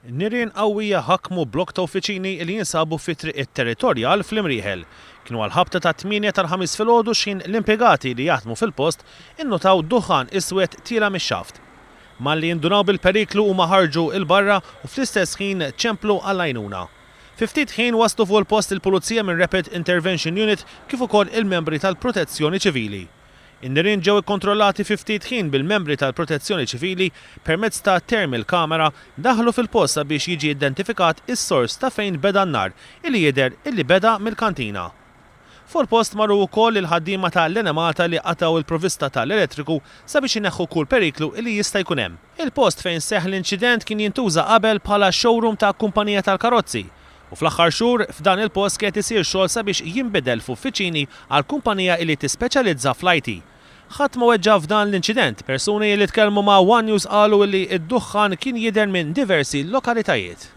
Nirien qawwija ħakmu blok ta' uffiċini li jinsabu fi triq it-territorjal fl-Imrieħel. Kienu għal-ħabta ta' 8 tal-5 filgħodu xin l-impjegati li jaħdmu fil-post innotaw duħan iswed tira mix-xaft. Malli jindunaw bil-periklu huma ħarġu il-barra u fl-istess ħin ċemplu għall-għajnuna. Fi ftit ħin waslu fuq il-post il-Pulizija minn Rapid Intervention Unit kif ukoll il-membri tal-Protezzjoni Ċivili. In-nirien ġew ikkontrollati fi ftit ħin bil-membri tal-Protezzjoni Ċivili permezz ta' thermal camera daħlu fil-post biex jiġi identifikat is-sors ta' fejn beda n-nar illi jidher illi beda mill-kantina. Fuq il-post marru wkoll il-ħaddiema tal-Enemata li qataw il-provista tal-elettriku sabiex ineħħu kull periklu illi jista' jkun hemm. Il-post fejn seħħ l-inċident kien jintuża qabel bħala showroom ta' kumpanija tal-karozzi. U fl-aħħar xhur f'dan il-post kien isir xogħol sabiex jinbidel f'uffiċini għal kumpanija li tispeċjalizza fl-IT. Ħadd ma weġġa' f'dan l-inċident, persuni li tkellmu ma' One News qalu li d-duħħan kien jidher minn diversi lokalitajiet.